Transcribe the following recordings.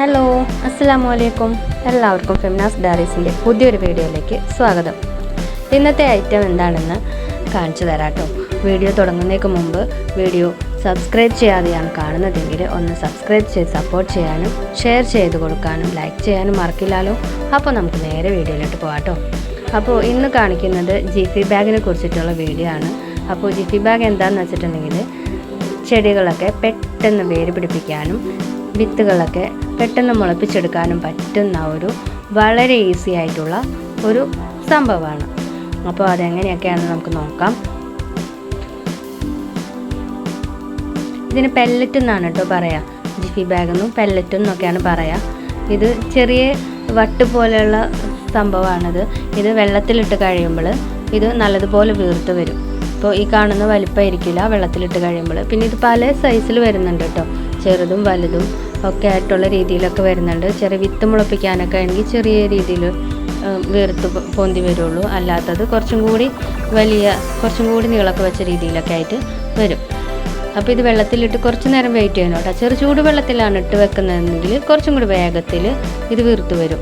Hello, അസ്സലാമലൈക്കും. എല്ലാവർക്കും ഫെമിനാസ് ഡയറീസിൻ്റെ പുതിയൊരു വീഡിയോയിലേക്ക് സ്വാഗതം. ഇന്നത്തെ ഐറ്റം എന്താണെന്ന് കാണിച്ചു തരാം കേട്ടോ. വീഡിയോ തുടങ്ങുന്നതിന് മുമ്പ് വീഡിയോ സബ്സ്ക്രൈബ് ചെയ്യാതെയാണ് കാണുന്നതെങ്കിൽ ഒന്ന് സബ്സ്ക്രൈബ് ചെയ്ത് സപ്പോർട്ട് ചെയ്യാനും ഷെയർ ചെയ്ത് കൊടുക്കാനും ലൈക്ക് ചെയ്യാനും മറക്കില്ലല്ലോ. അപ്പോൾ നമുക്ക് നേരെ വീഡിയോയിലോട്ട് പോകാം കേട്ടോ. അപ്പോൾ ഇന്ന് കാണിക്കുന്നത് ജിഫി ബാഗിനെ കുറിച്ചിട്ടുള്ള വീഡിയോ ആണ്. അപ്പോൾ ജിഫി ബാഗ് എന്താണെന്ന് വെച്ചിട്ടുണ്ടെങ്കിൽ ചെടികളൊക്കെ പെട്ടെന്ന് വേര് പിടിപ്പിക്കാനും വിത്തുകളൊക്കെ പെട്ടെന്ന് മുളപ്പിച്ചെടുക്കാനും പറ്റുന്ന ഒരു വളരെ ഈസി ആയിട്ടുള്ള ഒരു സംഭവമാണ്. അപ്പോൾ അതെങ്ങനെയൊക്കെയാണെന്ന് നമുക്ക് നോക്കാം. ഇതിന് പെല്ലറ്റ് എന്നാണ് കേട്ടോ പറയുക. ജിഫി ബാഗെന്നും പെല്ലറ്റ് എന്നൊക്കെയാണ് പറയുക. ഇത് ചെറിയ വട്ട് പോലെയുള്ള സംഭവമാണിത്. ഇത് വെള്ളത്തിലിട്ട് കഴിയുമ്പോൾ ഇത് നല്ലതുപോലെ വീർത്ത് വരും. ഇപ്പോൾ ഈ കാണുന്ന വലിപ്പമായിരിക്കില്ല വെള്ളത്തിലിട്ട് കഴിയുമ്പോൾ. പിന്നെ ഇത് പല സൈസിൽ വരുന്നുണ്ട് കേട്ടോ. ചെറുതും വലുതും ഒക്കെ ആയിട്ടുള്ള രീതിയിലൊക്കെ വരുന്നുണ്ട്. ചെറിയ വിത്ത് മുളപ്പിക്കാനൊക്കെ ആണെങ്കിൽ ചെറിയ രീതിയിൽ വീർത്ത് പൊന്തി വരുള്ളൂ. അല്ലാത്തത് കുറച്ചും കൂടി നീളമൊക്കെ വെച്ച രീതിയിലൊക്കെ ആയിട്ട് വരും. അപ്പോൾ ഇത് വെള്ളത്തിലിട്ട് കുറച്ച് നേരം വെയിറ്റ് ചെയ്യണം കേട്ടോ. ചെറു ചൂട് വെള്ളത്തിലാണ് ഇട്ട് വെക്കുന്നതെങ്കിൽ കുറച്ചും കൂടി വേഗത്തിൽ ഇത് വീർത്ത് വരും.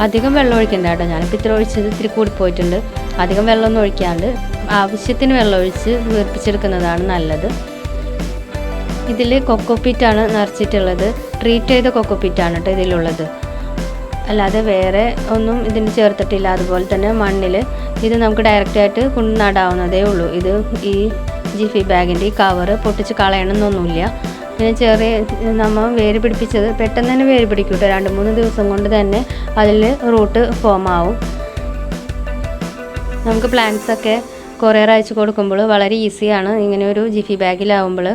അധികം വെള്ളം ഒഴിക്കണ്ട കേട്ടോ. ഞാനിപ്പോൾ ഇത്ര ഒഴിച്ചത് ഇത്തിരി കൂടി പോയിട്ടുണ്ട്. അധികം വെള്ളമൊന്നും ഒഴിക്കാണ്ട് ആവശ്യത്തിന് വെള്ളം ഒഴിച്ച് വീർപ്പിച്ചെടുക്കുന്നതാണ് നല്ലത്. ഇതിൽ കൊക്കോപ്പീറ്റാണ് നിറച്ചിട്ടുള്ളത്. ട്രീറ്റ് ചെയ്ത കൊക്കോപ്പീറ്റാണ് കേട്ടോ ഇതിലുള്ളത്. അല്ലാതെ വേറെ ഒന്നും ഇതിന് ചേർത്തിട്ടില്ല. അതുപോലെ തന്നെ മണ്ണിൽ ഇത് നമുക്ക് ഡയറക്റ്റായിട്ട് കൊണ്ട് നടാവുന്നതേ ഉള്ളൂ. ഇത് ഈ ജിഫി ബാഗിൻ്റെ ഈ കവറ് പൊട്ടിച്ച് കളയണമെന്നൊന്നുമില്ല. പിന്നെ ചെറിയ നമ്മൾ വേര് പിടിപ്പിച്ചത് പെട്ടെന്ന് തന്നെ വേര് പിടിക്കും കേട്ടോ. 2-3 ദിവസം കൊണ്ട് തന്നെ അതിൽ റൂട്ട് ഫോം ആവും. നമുക്ക് പ്ലാന്റ്സൊക്കെ കൊറിയർ അയച്ചു കൊടുക്കുമ്പോൾ വളരെ ഈസിയാണ് ഇങ്ങനെ ഒരു ജിഫി ബാഗിലാവുമ്പോൾ.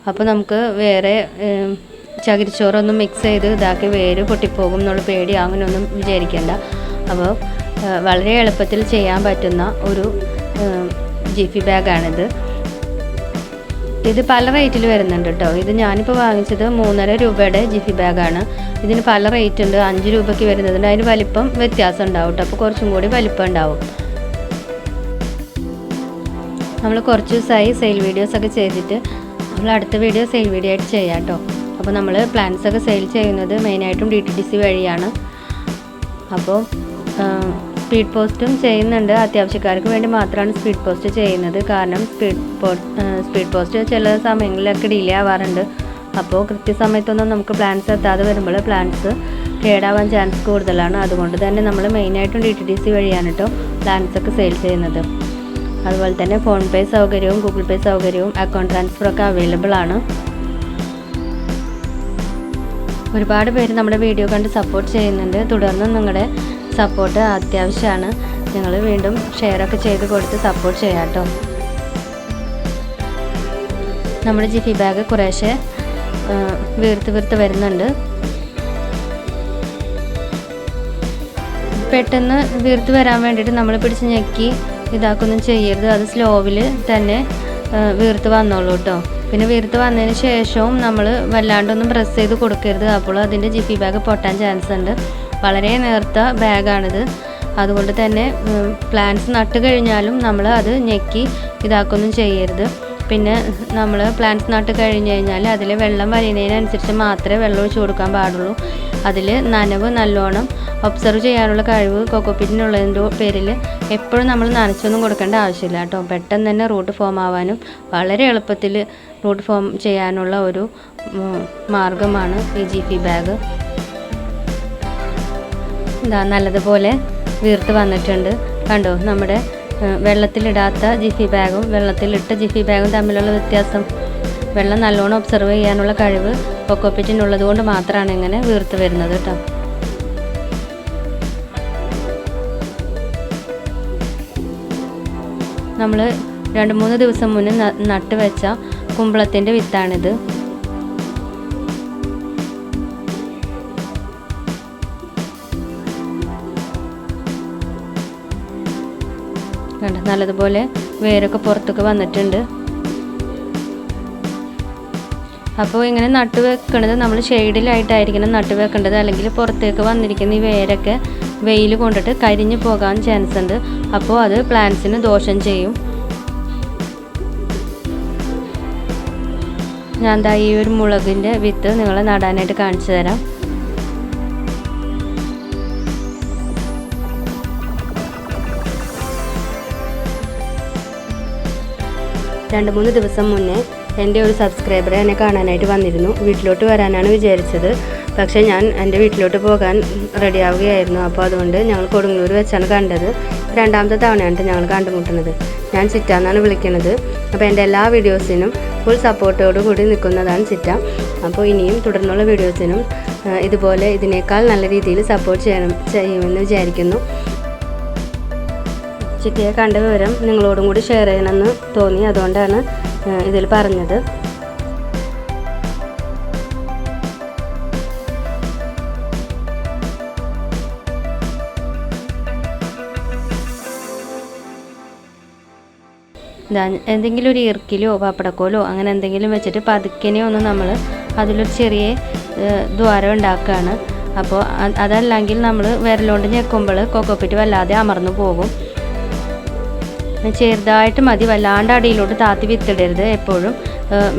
അപ്പോൾ നമുക്ക് വേറെ ചകിരിച്ചോറൊന്നും മിക്സ് ചെയ്ത് ഇതാക്കി വേര് പൊട്ടിപ്പോകും എന്നുള്ള പേടി അങ്ങനെയൊന്നും വിചാരിക്കേണ്ട. അപ്പോൾ വളരെ എളുപ്പത്തിൽ ചെയ്യാൻ പറ്റുന്ന ഒരു ജിഫി ബാഗാണിത്. ഇത് പല റേറ്റിൽ വരുന്നുണ്ട് കേട്ടോ. ഇത് ഞാനിപ്പോൾ വാങ്ങിച്ചത് 3.5 രൂപയുടെ ജിഫി ബാഗാണ്. ഇതിന് പല റേറ്റ് ഉണ്ട്. 5 രൂപയ്ക്ക് വരുന്നതുണ്ട്. അതിന് വലിപ്പം വ്യത്യാസം ഉണ്ടാവും കേട്ടോ. അപ്പോൾ കുറച്ചും കൂടി വലിപ്പം ഉണ്ടാവും. നമ്മൾ കുറച്ച് ദിവസമായി സെയിൽ വീഡിയോസൊക്കെ ചെയ്തിട്ട് നമ്മൾ അടുത്ത വീഡിയോ സെയിൽ വീഡിയോ ആയിട്ട് ചെയ്യാം കേട്ടോ. അപ്പോൾ നമ്മൾ പ്ലാന്റ്സൊക്കെ സെയിൽ ചെയ്യുന്നത് മെയിനായിട്ടും DTDC വഴിയാണ്. അപ്പോൾ സ്പീഡ് പോസ്റ്റും ചെയ്യുന്നുണ്ട്. അത്യാവശ്യക്കാർക്ക് വേണ്ടി മാത്രമാണ് സ്പീഡ് പോസ്റ്റ് ചെയ്യുന്നത്. കാരണം സ്പീഡ് പോസ്റ്റ് ചില സമയങ്ങളിലൊക്കെ ഡിലേ ആവാറുണ്ട്. അപ്പോൾ കൃത്യസമയത്തൊന്നും നമുക്ക് പ്ലാന്റ്സ് എത്താതെ വരുമ്പോൾ പ്ലാന്റ്സ് കേടാവാൻ ചാൻസ് കൂടുതലാണ്. അതുകൊണ്ട് തന്നെ നമ്മൾ മെയിനായിട്ടും DTDC വഴിയാണ് കേട്ടോ പ്ലാന്റ്സൊക്കെ സെയിൽ ചെയ്യുന്നത്. അതുപോലെ തന്നെ ഫോൺ പേ സൗകര്യവും ഗൂഗിൾ പേ സൗകര്യവും അക്കൗണ്ട് ട്രാൻസ്ഫറൊക്കെ അവൈലബിൾ ആണ്. ഒരുപാട് പേര് നമ്മുടെ വീഡിയോ കണ്ട് സപ്പോർട്ട് ചെയ്യുന്നുണ്ട്. തുടർന്നും നിങ്ങളുടെ സപ്പോർട്ട് അത്യാവശ്യമാണ്. നിങ്ങൾ വീണ്ടും ഷെയറൊക്കെ ചെയ്ത് കൊടുത്ത് സപ്പോർട്ട് ചെയ്യാം കേട്ടോ. നമ്മുടെ ജിഫി ബാഗ് കുറേശ്ശെ വീർത്ത് വരുന്നുണ്ട്. പെട്ടെന്ന് വീർത്ത് വരാൻ വേണ്ടിയിട്ട് നമ്മൾ പിടിച്ച് ഞെക്കി ഇതാക്കൊന്നും ചെയ്യരുത്. അത് സ്ലോവിൽ തന്നെ വീർത്ത് വന്നോളൂ കേട്ടോ. പിന്നെ വീർത്ത് വന്നതിന് ശേഷവും നമ്മൾ വല്ലാണ്ടൊന്നും പ്രസ് ചെയ്ത് കൊടുക്കരുത്. അപ്പോൾ അതിൻ്റെ ജിഫി ബാഗ് പൊട്ടാൻ ചാൻസ് ഉണ്ട്. വളരെ നേർത്ത ബാഗാണിത്. അതുകൊണ്ട് തന്നെ പ്ലാന്റ്സ് നട്ട് കഴിഞ്ഞാലും നമ്മൾ അത് ഞെക്കി ഇതാക്കൊന്നും ചെയ്യരുത്. പിന്നെ നമ്മൾ പ്ലാന്റ്സ് നട്ട് കഴിഞ്ഞ് കഴിഞ്ഞാൽ അതിൽ വെള്ളം വലിയുന്നതിനനുസരിച്ച് മാത്രമേ വെള്ളം ഒഴിച്ച് കൊടുക്കാൻ പാടുള്ളൂ. അതിൽ നനവ് നല്ലോണം ഒബ്സർവ് ചെയ്യാനുള്ള കഴിവ് കൊക്കോപ്പീറ്റിനുള്ളതിൻ്റെ പേരിൽ എപ്പോഴും നമ്മൾ നനച്ചൊന്നും കൊടുക്കേണ്ട ആവശ്യമില്ല കേട്ടോ. പെട്ടെന്ന് തന്നെ റൂട്ട് ഫോം ആവാനും വളരെ എളുപ്പത്തിൽ റൂട്ട് ഫോം ചെയ്യാനുള്ള ഒരു മാർഗമാണ് ഈ ജിഫി ബാഗ്. ഇതാ നല്ലതുപോലെ വീർത്ത് വന്നിട്ടുണ്ട് കണ്ടോ. നമ്മുടെ വെള്ളത്തിലിടാത്ത ജിഫി ബാഗും വെള്ളത്തിലിട്ട ജിഫി ബാഗും തമ്മിലുള്ള വ്യത്യാസം. വെള്ളം നല്ലോണം ഒബ്സർവ് ചെയ്യാനുള്ള കഴിവ് കൊക്കോപ്പീറ്റിനുള്ളത് കൊണ്ട് മാത്രമാണ് ഇങ്ങനെ വീർത്ത് വരുന്നത് കേട്ടോ. നമ്മൾ 2-3 ദിവസം മുന്നേ നട്ട് വെച്ച കുമ്പളത്തിൻ്റെ വിത്താണിത്. കണ്ടോ നല്ലതുപോലെ വേരൊക്കെ പുറത്തൊക്കെ വന്നിട്ടുണ്ട്. അപ്പോൾ ഇങ്ങനെ നട്ട് വെക്കുന്നത് നമ്മൾ ഷെയ്ഡിലായിട്ടായിരിക്കണം നട്ട് വെക്കേണ്ടത്. അല്ലെങ്കിൽ പുറത്തേക്ക് വന്നിരിക്കുന്ന ഈ വേരൊക്കെ വെയിൽ കൊണ്ടിട്ട് കരിഞ്ഞു പോകാൻ ചാൻസ് ഉണ്ട്. അപ്പോൾ അത് പ്ലാന്റ്സിന് ദോഷം ചെയ്യും. ഞാൻ ദാ ഈ ഒരു മുളകിൻ്റെ വിത്ത് നിങ്ങളെ നടാനായിട്ട് കാണിച്ചു തരാം. രണ്ട് മൂന്ന് ദിവസം മുന്നേ എൻ്റെ ഒരു സബ്സ്ക്രൈബർ എന്നെ കാണാനായിട്ട് വന്നിരുന്നു. വീട്ടിലോട്ട് വരാനാണ് വിചാരിച്ചത്. പക്ഷേ ഞാൻ എൻ്റെ വീട്ടിലോട്ട് പോകാൻ റെഡിയാവുകയായിരുന്നു. അപ്പോൾ അതുകൊണ്ട് ഞങ്ങൾ കൊടുങ്ങല്ലൂർ വെച്ചാണ് കണ്ടത്. രണ്ടാമത്തെ തവണയാണ് ഞങ്ങൾ കണ്ടുമുട്ടുന്നത്. ഞാൻ ചിറ്റ എന്നാണ് വിളിക്കുന്നത്. അപ്പോൾ എൻ്റെ എല്ലാ വീഡിയോസിനും ഫുൾ സപ്പോർട്ടോടു കൂടി നിൽക്കുന്നതാണ് ചിറ്റ. അപ്പോൾ ഇനിയും തുടർന്നുള്ള വീഡിയോസിനും ഇതുപോലെ ഇതിനേക്കാൾ നല്ല രീതിയിൽ സപ്പോർട്ട് ചെയ്യുമെന്ന് വിചാരിക്കുന്നു. ചിറ്റയെ കണ്ട വിവരം നിങ്ങളോടും കൂടി ഷെയർ ചെയ്യണമെന്ന് തോന്നി. അതുകൊണ്ടാണ് ഇതിൽ പറഞ്ഞത്. എന്തെങ്കിലും ഒരു ഈർക്കിലോ പപ്പടക്കോലോ അങ്ങനെ എന്തെങ്കിലും വെച്ചിട്ട് പതുക്കനെ ഒന്ന് നമ്മൾ അതിലൊരു ചെറിയ ദ്വാരം ഉണ്ടാക്കുകയാണ്. അപ്പോൾ അതല്ലെങ്കിൽ നമ്മൾ വിരലുകൊണ്ട് ഞെക്കുമ്പോൾ കൊക്കോപ്പിറ്റ് വല്ലാതെ അമർന്നു പോകും. ചെറുതായിട്ട് മതി, വല്ലാണ്ട് അടിയിലോട്ട് താത്തി വിത്തിടരുത്. എപ്പോഴും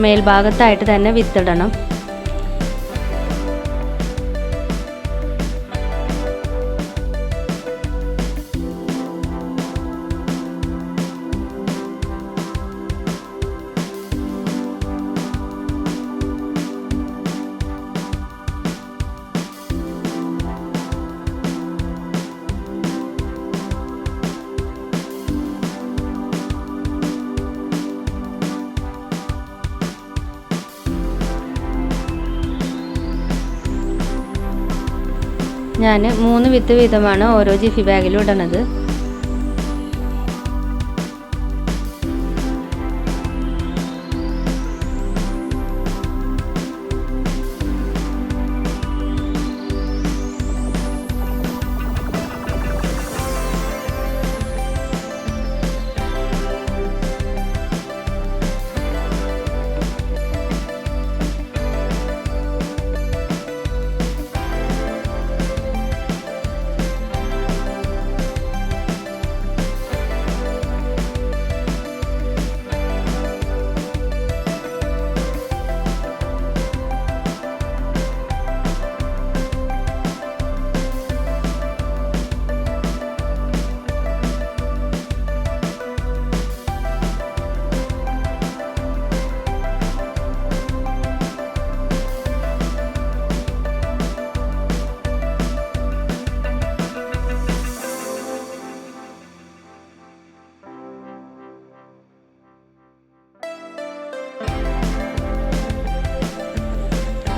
മേൽഭാഗത്തായിട്ട് തന്നെ വിത്തിടണം. ഞാൻ 3 വിത്ത് വീതമാണ് ഓരോ ജിഫി ബാഗിലും ഇടണത്.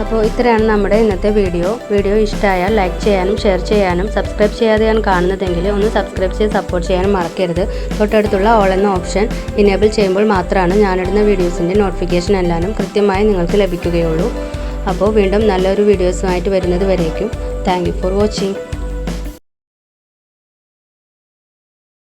അപ്പോൾ ഇത്രയാണ് നമ്മുടെ ഇന്നത്തെ വീഡിയോ ഇഷ്ടമായാൽ ലൈക്ക് ചെയ്യാനും ഷെയർ ചെയ്യാനും സബ്സ്ക്രൈബ് ചെയ്യാതെയാണ് കാണുന്നതെങ്കിൽ ഒന്ന് സബ്സ്ക്രൈബ് ചെയ്ത് സപ്പോർട്ട് ചെയ്യാനും മറക്കരുത്. തൊട്ടടുത്തുള്ള ഓൾ എന്ന ഓപ്ഷൻ ഇനേബിൾ ചെയ്യുമ്പോൾ മാത്രമാണ് ഞാനിടുന്ന വീഡിയോസിൻ്റെ നോട്ടിഫിക്കേഷൻ എല്ലാനും കൃത്യമായി നിങ്ങൾക്ക് ലഭിക്കുകയുള്ളൂ. അപ്പോൾ വീണ്ടും നല്ലൊരു വീഡിയോസുമായിട്ട് വരുന്നത് വരേക്കും താങ്ക് യു ഫോർ വാച്ചിങ്.